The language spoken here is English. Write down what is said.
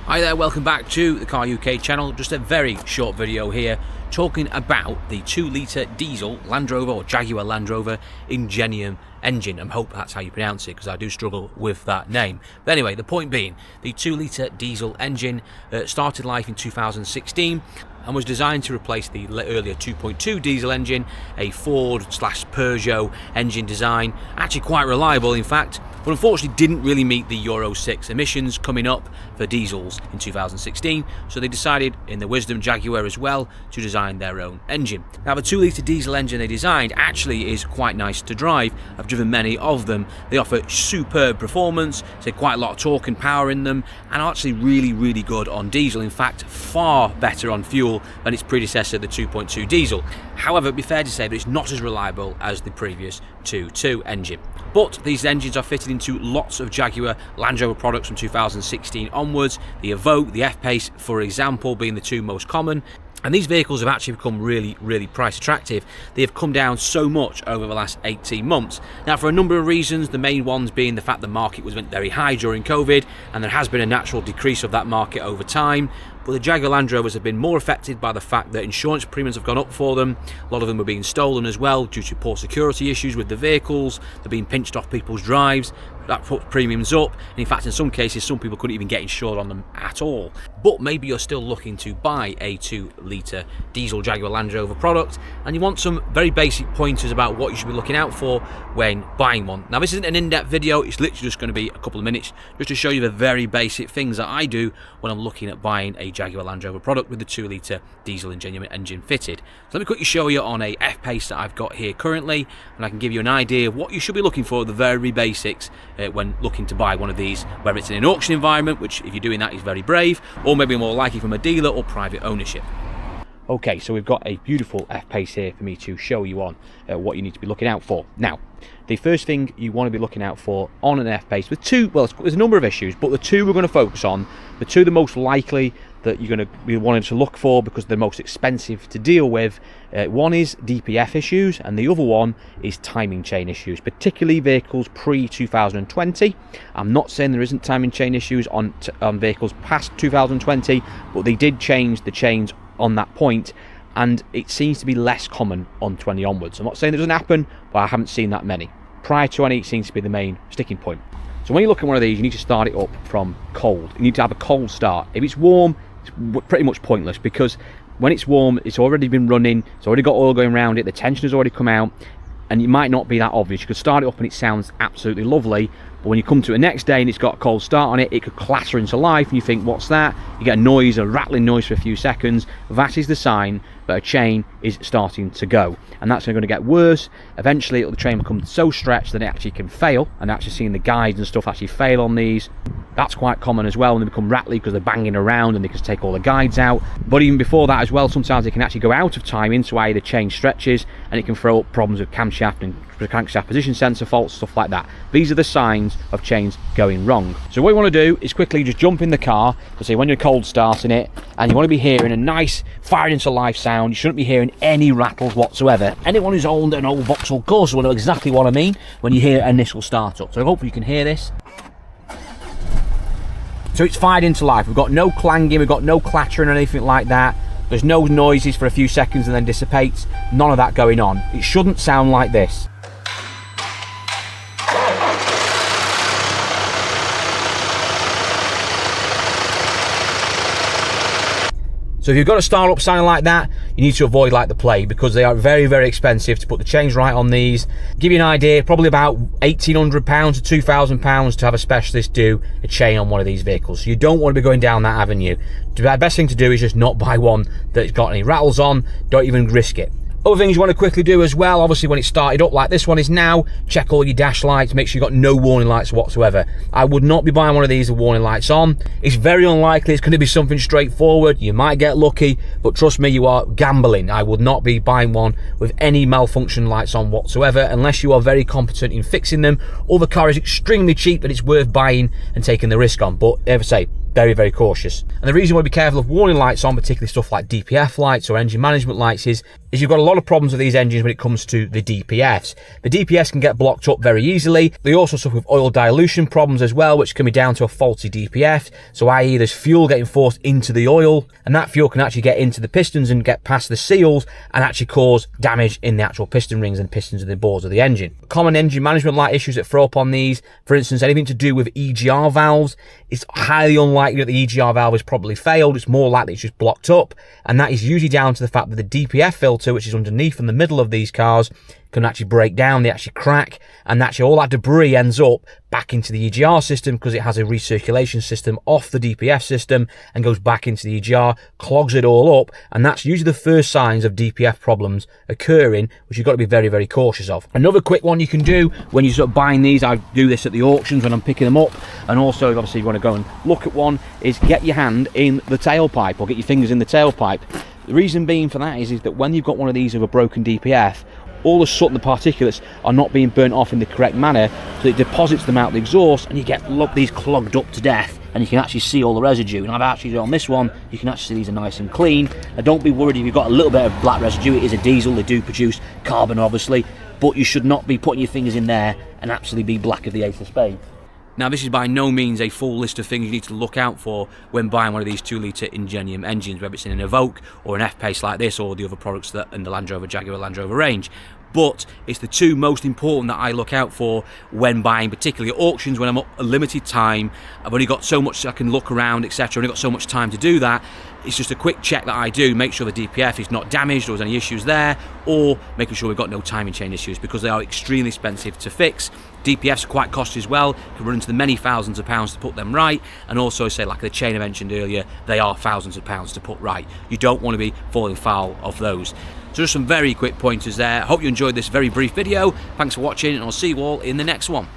Hi there, welcome back to the Car UK channel. Just a very short video here talking about the 2-litre diesel Land Rover or Jaguar Landrover Ingenium Engine. I hope that's how you pronounce it because I do struggle with that name. But anyway, the point being, the 2-litre diesel engine started life in 2016 and was designed to replace the earlier 2.2 diesel engine, a Ford/Peugeot engine design, actually quite reliable in fact, but unfortunately didn't really meet the Euro 6 emissions coming up for diesels in 2016, so they decided, in their wisdom, Jaguar as well, to design their own engine. Now the 2-litre diesel engine they designed actually is quite nice to drive. I've driven many of them. They offer superb performance, so quite a lot of torque and power in them, and are actually really good on diesel. In fact, far better on fuel than its predecessor, the 2.2 diesel. However, it'd be fair to say that it's not as reliable as the previous 2.2 engine. But these engines are fitted into lots of Jaguar Land Rover products from 2016 onwards, the Evoque, the F-Pace for example being the two most common. And these vehicles have actually become really price attractive. They have come down so much over the last 18 months. Now, for a number of reasons, the main ones being the fact the market went very high during COVID, and there has been a natural decrease of that market over time. But the Jaguar Land Rovers have been more affected by the fact that insurance premiums have gone up for them. A lot of them were being stolen as well due to poor security issues with the vehicles. They're being pinched off people's drives. That puts premiums up, and in fact in some cases some people couldn't even get insured on them at all. But maybe you're still looking to buy a 2-litre diesel Jaguar Land Rover product and you want some very basic pointers about what you should be looking out for when buying one. Now this isn't an in-depth video, it's literally just going to be a couple of minutes just to show you the very basic things that I do when I'm looking at buying a Jaguar Land Rover product with the 2-litre diesel Ingenium engine fitted. So let me quickly show you on a F-Pace that I've got here currently, and I can give you an idea of what you should be looking for, the very basics when looking to buy one of these, whether it's in an auction environment, which if you're doing that is very brave, or maybe more likely from a dealer or private ownership. Okay, so we've got a beautiful F-Pace here for me to show you on what you need to be looking out for. Now, the first thing you want to be looking out for on an F-Pace with two, well, there's a number of issues, but the two we're going to focus on, the two the most likely that you're going to be wanting to look for because they're most expensive to deal with. One is DPF issues and the other one is timing chain issues, particularly vehicles pre-2020. I'm not saying there isn't timing chain issues on vehicles past 2020, but they did change the chains on that point, and it seems to be less common on 20 onwards. I'm not saying it doesn't happen, but I haven't seen that many. Prior to 20 it seems to be the main sticking point. So when you look at one of these, you need to start it up from cold. You need to have a cold start. If it's warm, it's pretty much pointless, because when it's warm, it's already been running, it's already got oil going around it, the tension has already come out, and it might not be that obvious. You could start it up and it sounds absolutely lovely, but when you come to it the next day and it's got a cold start on it, it could clatter into life and you think, what's that? You get a noise, a rattling noise for a few seconds. That is the sign that a chain is starting to go, and that's going to get worse. Eventually the chain will become so stretched that it actually can fail, and actually seeing the guides and stuff actually fail on these. That's quite common as well, and they become rattly because they're banging around and they can take all the guides out. But even before that as well, sometimes they can actually go out of timing, so the chain stretches and it can throw up problems with camshaft and crankshaft position sensor faults, stuff like that. These are the signs of chains going wrong. So what you want to do is quickly just jump in the car, so say when you're cold starting it, and you want to be hearing a nice fired into life sound. You shouldn't be hearing any rattles whatsoever. Anyone who's owned an old Vauxhall Corsa will know exactly what I mean when you hear initial startup. So hopefully you can hear this. So it's fired into life. We've got no clanging, we've got no clattering or anything like that. There's no noises for a few seconds and then dissipates. None of that going on. It shouldn't sound like this. So if you've got a start up sounding like that, you need to avoid like the plague, because they are very expensive to put the chains right on these. Give you an idea, probably about £1,800 to £2,000 to have a specialist do a chain on one of these vehicles. So you don't want to be going down that avenue. The best thing to do is just not buy one that's got any rattles on. Don't even risk it. Other things you want to quickly do as well, obviously when it's started up like this one is now, check all your dash lights, make sure you've got no warning lights whatsoever. I would not be buying one of these with warning lights on. It's very unlikely it's going to be something straightforward. You might get lucky, but trust me, you are gambling. I would not be buying one with any malfunction lights on whatsoever, unless you are very competent in fixing them, or the car is extremely cheap that it's worth buying and taking the risk on. But as I say, very cautious. And the reason you want to be careful of warning lights on, particularly stuff like DPF lights or engine management lights, is is you've got a lot of problems with these engines when it comes to the DPFs. The DPFs can get blocked up very easily. They also suffer with oil dilution problems as well, which can be down to a faulty DPF. So i.e. there's fuel getting forced into the oil, and that fuel can actually get into the pistons and get past the seals and actually cause damage in the actual piston rings and pistons of the bores of the engine. Common engine management light issues that throw up on these, for instance, anything to do with EGR valves, it's highly unlikely that the EGR valve has probably failed. It's more likely it's just blocked up, and that is usually down to the fact that the DPF filter, which is underneath in the middle of these cars, can actually break down, they actually crack, and actually all that debris ends up back into the EGR system because it has a recirculation system off the DPF system and goes back into the EGR, clogs it all up, and that's usually the first signs of DPF problems occurring, which you've got to be very, very cautious of. Another quick one you can do when you're sort of buying these, I do this at the auctions when I'm picking them up, and also obviously you want to go and look at one, is get your hand in the tailpipe or get your fingers in the tailpipe. The reason being for that is that when you've got one of these with a broken DPF, all the soot and the particulates are not being burnt off in the correct manner, so it deposits them out the exhaust and you get these clogged up to death, and you can actually see all the residue. And I've actually, on this one, you can actually see these are nice and clean. And don't be worried if you've got a little bit of black residue. It is a diesel, they do produce carbon obviously, but you should not be putting your fingers in there and absolutely be black of the ace of spades. Now, this is by no means a full list of things you need to look out for when buying one of these 2-litre Ingenium engines, whether it's in an Evoque or an F-Pace like this or the other products that in the Land Rover, Jaguar Landrover range. But it's the two most important that I look out for when buying, particularly at auctions when I'm up a limited time. I've only got so much I can look around, etc. I've only got so much time to do that. It's just a quick check that I do, make sure the DPF is not damaged or there's any issues there, or making sure we've got no timing chain issues, because they are extremely expensive to fix. DPFs are quite costly as well, can run into the many thousands of pounds to put them right, and also say like the chain I mentioned earlier, they are thousands of pounds to put right. You don't want to be falling foul of those. So just some very quick pointers there. I hope you enjoyed this very brief video. Thanks for watching, and I'll see you all in the next one.